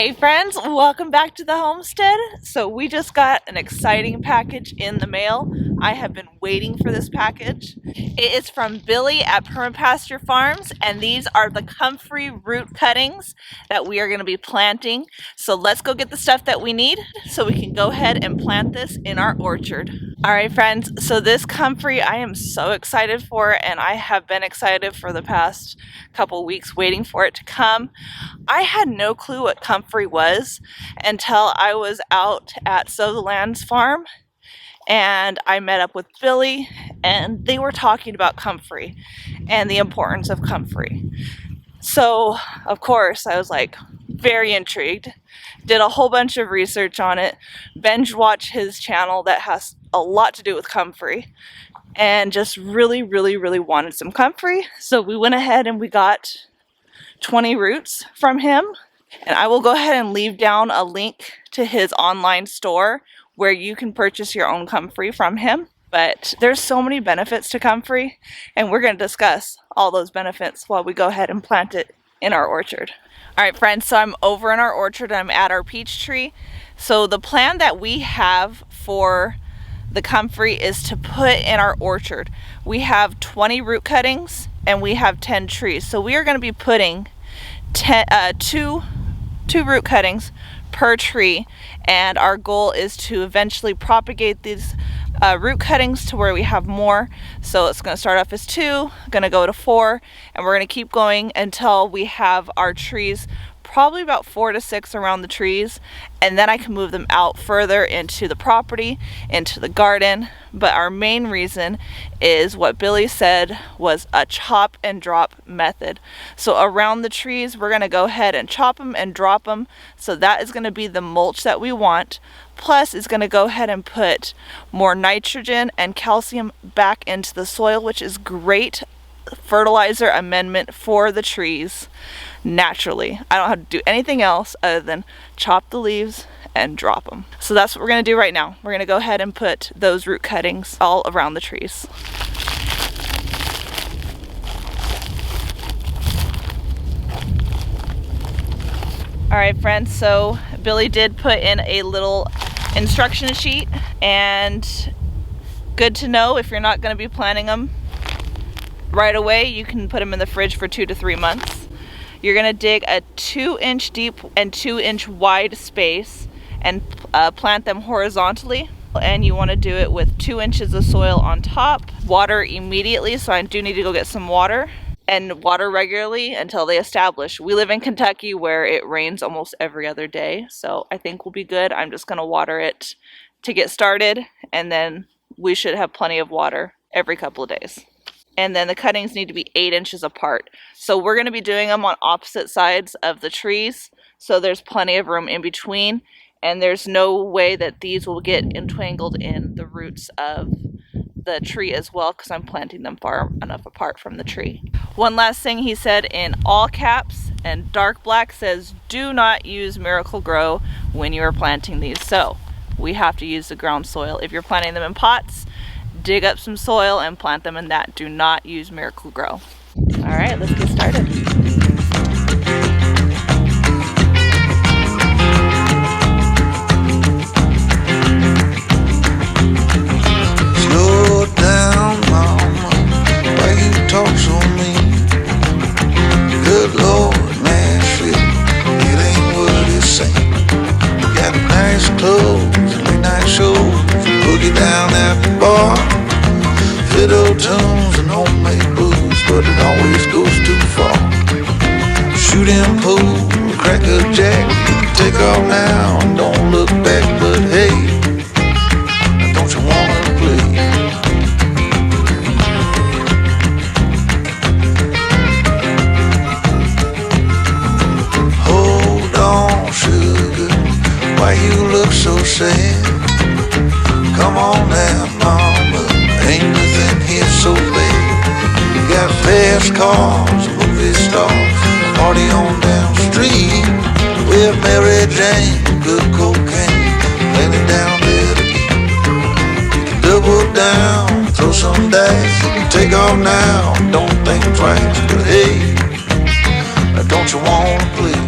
Hey friends, welcome back to the homestead. So we just got an exciting package in the mail. I have been waiting for this package. It is from Billy at Perma Pasture Farms, and these are the comfrey root cuttings that we are going to be planting. So let's go get the stuff that we need so we can go ahead and plant this in our orchard. All right friends, so this comfrey I am so excited for, and I have been excited for the past couple weeks waiting for it to come. I had no clue what comfrey was until I was out at Sow the Land's farm and I met up with Billy, and they were talking about comfrey and the importance of comfrey. So of course I was like very intrigued, did a whole bunch of research on it, binge watched his channel that has a lot to do with comfrey, and just really wanted some comfrey. So we went ahead and we got 20 roots from him, and I will go ahead and leave down a link to his online store where you can purchase your own comfrey from him. But there's so many benefits to comfrey, and we're going to discuss all those benefits while we go ahead and plant it in our orchard. All right friends, so I'm over in our orchard. I'm at our peach tree. So the plan that we have for the comfrey is to put in our orchard. We have 20 root cuttings and we have 10 trees. So we are going to be putting two root cuttings per tree, and our goal is to eventually propagate these root cuttings to where we have more. So it's going to start off as 2, going to go to 4, and we're going to keep going until we have our trees probably about 4 to 6 around the trees, and then I can move them out further into the property, into the garden. But our main reason is what Billy said was a chop and drop method. So around the trees we're going to go ahead and chop them and drop them. So that is going to be the mulch that we want. Plus it's going to go ahead and put more nitrogen and calcium back into the soil, which is great fertilizer amendment for the trees naturally. I don't have to do anything else other than chop the leaves and drop them. So that's what we're going to do right now. We're going to go ahead and put those root cuttings all around the trees. All right friends, so Billy did put in a little instruction sheet, and good to know if you're not going to be planting them right away, you can put them in the fridge for 2 to 3 months. You're going to dig a 2-inch deep and 2-inch wide space and plant them horizontally. And you want to do it with 2 inches of soil on top. Water immediately, so I do need to go get some water. And water regularly until they establish. We live in Kentucky where it rains almost every other day, so I think we'll be good. I'm just going to water it to get started, and then we should have plenty of water every couple of days. And then the cuttings need to be 8 inches apart. So we're going to be doing them on opposite sides of the trees, so there's plenty of room in between, and there's no way that these will get entangled in the roots of the tree as well, because I'm planting them far enough apart from the tree. One last thing he said in all caps and dark black says, do not use Miracle-Gro when you are planting these. So we have to use the ground soil. If you're planting them in pots, dig up some soil and plant them in that. Do not use Miracle-Gro. All right, let's get started. Slow down, mama, why you talk so mean? Good Lord, Nashville, it ain't what it seems. Got nice clothes, late night shows, boogie down at the bar, fiddle tunes and homemade booze, but it always goes too far. Shooting pool, crack a jack, take off now and don't look back, but hey, don't you wanna play? Hold on, sugar, why you look so sad? Come on now, mama, ain't nothing here so bad. You got fast cars, movie stars, party on down the street with Mary Jane, good cocaine, plenty down there to eat. You can double down, throw some dice, you can take off now, don't think twice, but hey, don't you wanna play?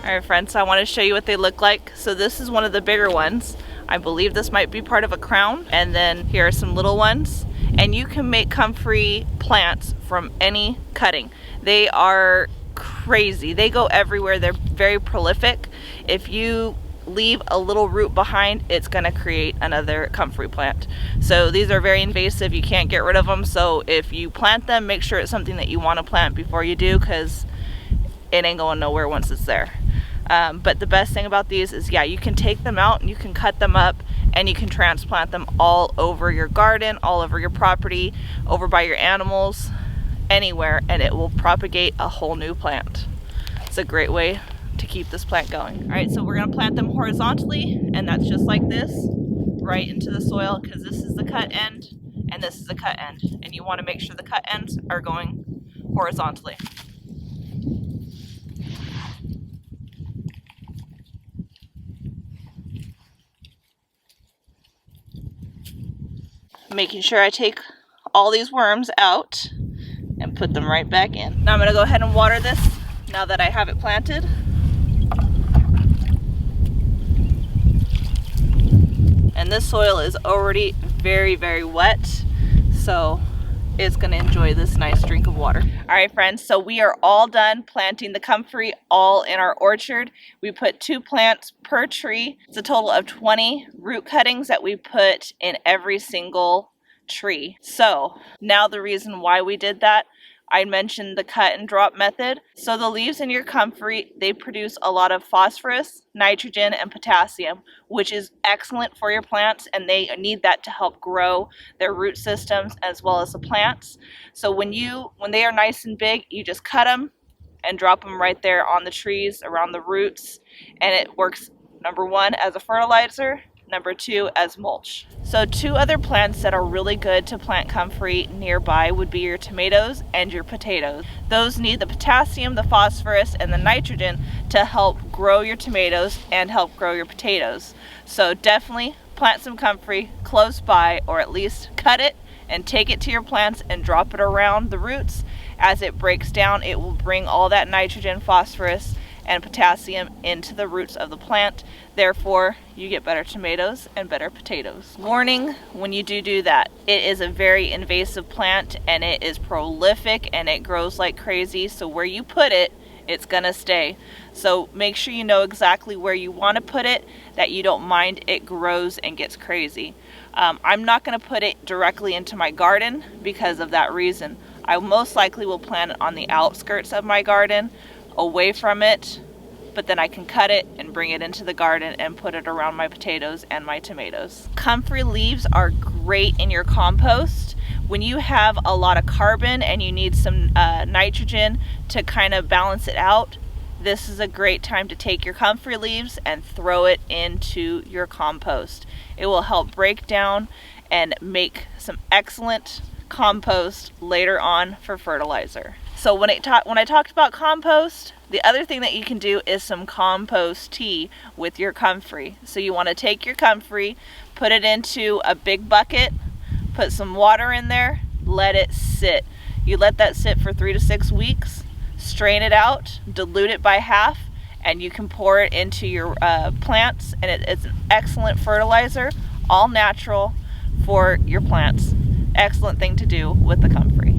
Alright friends, so I want to show you what they look like. So this is one of the bigger ones. I believe this might be part of a crown. And then here are some little ones. And you can make comfrey plants from any cutting. They are crazy. They go everywhere. They're very prolific. If you leave a little root behind, it's going to create another comfrey plant. So these are very invasive. You can't get rid of them. So if you plant them, make sure it's something that you want to plant before you do, because it ain't going nowhere once it's there. But the best thing about these is, yeah, you can take them out and you can cut them up and you can transplant them all over your garden, all over your property, over by your animals, anywhere, and it will propagate a whole new plant. It's a great way to keep this plant going. All right, so we're gonna plant them horizontally, and that's just like this, right into the soil, because this is the cut end and this is the cut end, and you want to make sure the cut ends are going horizontally. Making sure I take all these worms out and put them right back in. Now I'm gonna go ahead and water this now that I have it planted. And this soil is already very, very wet, so it's gonna enjoy this nice drink of water. All right, friends, so we are all done planting the comfrey all in our orchard. We put 2 plants per tree. It's a total of 20 root cuttings that we put in every single tree. So now the reason why we did that, I mentioned the cut and drop method. So the leaves in your comfrey, they produce a lot of phosphorus, nitrogen, and potassium, which is excellent for your plants, and they need that to help grow their root systems as well as the plants. So when they are nice and big, you just cut them and drop them right there on the trees, around the roots, and it works, number 1, as a fertilizer, number 2, as mulch. So 2 other plants that are really good to plant comfrey nearby would be your tomatoes and your potatoes. Those need the potassium, the phosphorus, and the nitrogen to help grow your tomatoes and help grow your potatoes. So definitely plant some comfrey close by, or at least cut it and take it to your plants and drop it around the roots. As it breaks down, it will bring all that nitrogen, phosphorus, and potassium into the roots of the plant. Therefore, you get better tomatoes and better potatoes. Warning when you do that. It is a very invasive plant, and it is prolific, and it grows like crazy. So where you put it, it's gonna stay. So make sure you know exactly where you want to put it, that you don't mind it grows and gets crazy. I'm not gonna put it directly into my garden because of that reason. I most likely will plant it on the outskirts of my garden, away from it, but then I can cut it and bring it into the garden and put it around my potatoes and my tomatoes. Comfrey leaves are great in your compost. When you have a lot of carbon and you need some nitrogen to kind of balance it out, this is a great time to take your comfrey leaves and throw it into your compost. It will help break down and make some excellent compost later on for fertilizer. So when I talked about compost, the other thing that you can do is some compost tea with your comfrey. So you want to take your comfrey, put it into a big bucket, put some water in there, let it sit. You let that sit for 3 to 6 weeks, strain it out, dilute it by half, and you can pour it into your plants, and it's an excellent fertilizer, all natural for your plants. Excellent thing to do with the comfrey.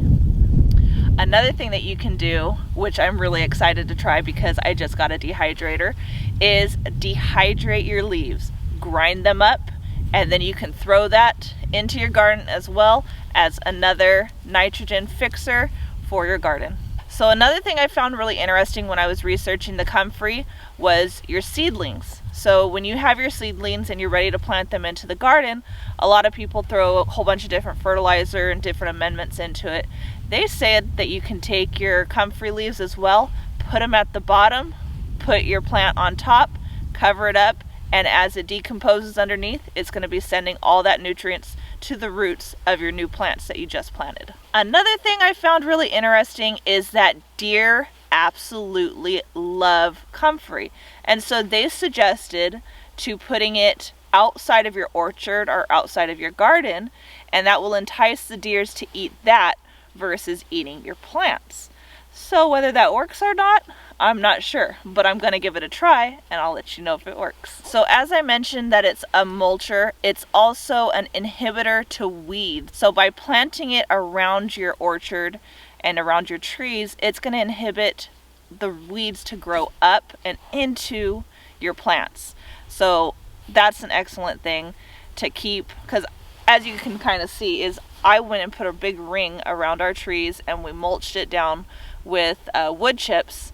Another thing that you can do, which I'm really excited to try because I just got a dehydrator, is dehydrate your leaves. Grind them up, and then you can throw that into your garden as well as another nitrogen fixer for your garden. So another thing I found really interesting when I was researching the comfrey was your seedlings. So when you have your seedlings and you're ready to plant them into the garden, a lot of people throw a whole bunch of different fertilizer and different amendments into it. They said that you can take your comfrey leaves as well, put them at the bottom, put your plant on top, cover it up, and as it decomposes underneath, it's going to be sending all that nutrients to the roots of your new plants that you just planted. Another thing I found really interesting is that deer absolutely love comfrey, and so they suggested to putting it outside of your orchard or outside of your garden, and that will entice the deers to eat that versus eating your plants. So whether that works or not, I'm not sure, but I'm gonna give it a try and I'll let you know if it works. So as I mentioned that it's a mulcher, it's also an inhibitor to weeds. So by planting it around your orchard and around your trees, it's gonna inhibit the weeds to grow up and into your plants. So that's an excellent thing to keep, because as you can kind of see is I went and put a big ring around our trees and we mulched it down with wood chips,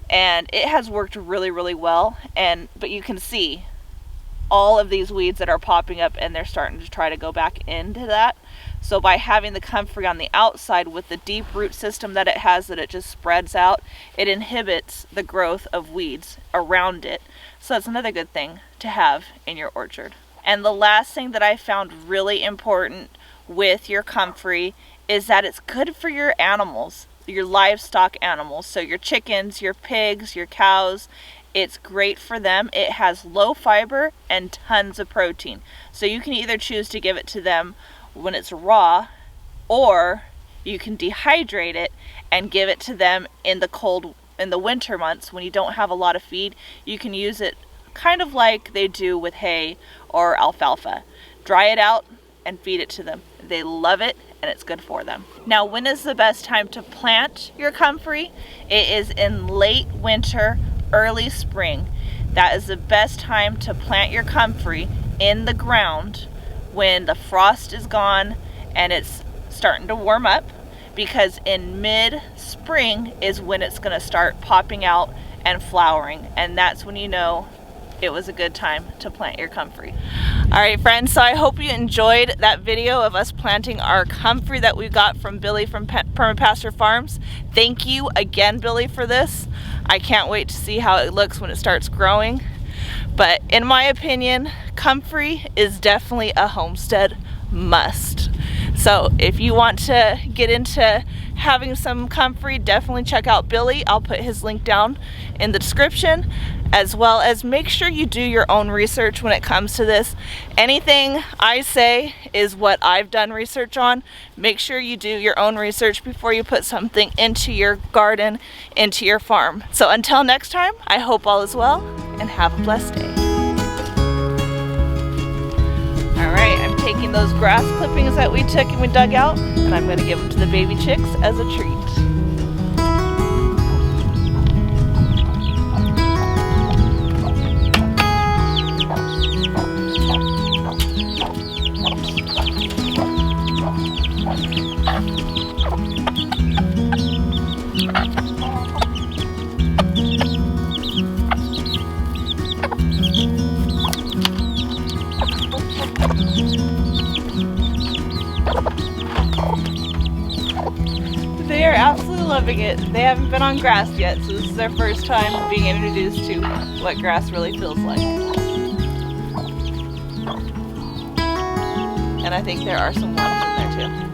and it has worked really, really well. But you can see all of these weeds that are popping up and they're starting to try to go back into that. So by having the comfrey on the outside with the deep root system that it has, that it just spreads out, it inhibits the growth of weeds around it. So that's another good thing to have in your orchard. And the last thing that I found really important with your comfrey is that it's good for your animals, your livestock animals. So your chickens, your pigs, your cows, it's great for them. It has low fiber and tons of protein. So you can either choose to give it to them when it's raw, or you can dehydrate it and give it to them in the winter months when you don't have a lot of feed. You can use it kind of like they do with hay or alfalfa. Dry it out and feed it to them. They love it and it's good for them. Now, when is the best time to plant your comfrey? It is in late winter, early spring. That is the best time to plant your comfrey in the ground when the frost is gone and it's starting to warm up, because in mid-spring is when it's going to start popping out and flowering, and that's when you know it was a good time to plant your comfrey. All right, friends, so I hope you enjoyed that video of us planting our comfrey that we got from Billy from Perma Pasture Farms. Thank you again, Billy, for this. I can't wait to see how it looks when it starts growing. But in my opinion, comfrey is definitely a homestead must. So if you want to get into having some comfrey, definitely check out Billy. I'll put his link down in the description, as well as make sure you do your own research when it comes to this. Anything I say is what I've done research on. Make sure you do your own research before you put something into your garden, into your farm. So until next time, I hope all is well and have a blessed day. All right, I'm taking those grass clippings that we took and we dug out, and I'm going to give them to the baby chicks as a treat. They are absolutely loving it. They haven't been on grass yet, so this is their first time being introduced to what grass really feels like. And I think there are some worms in there too.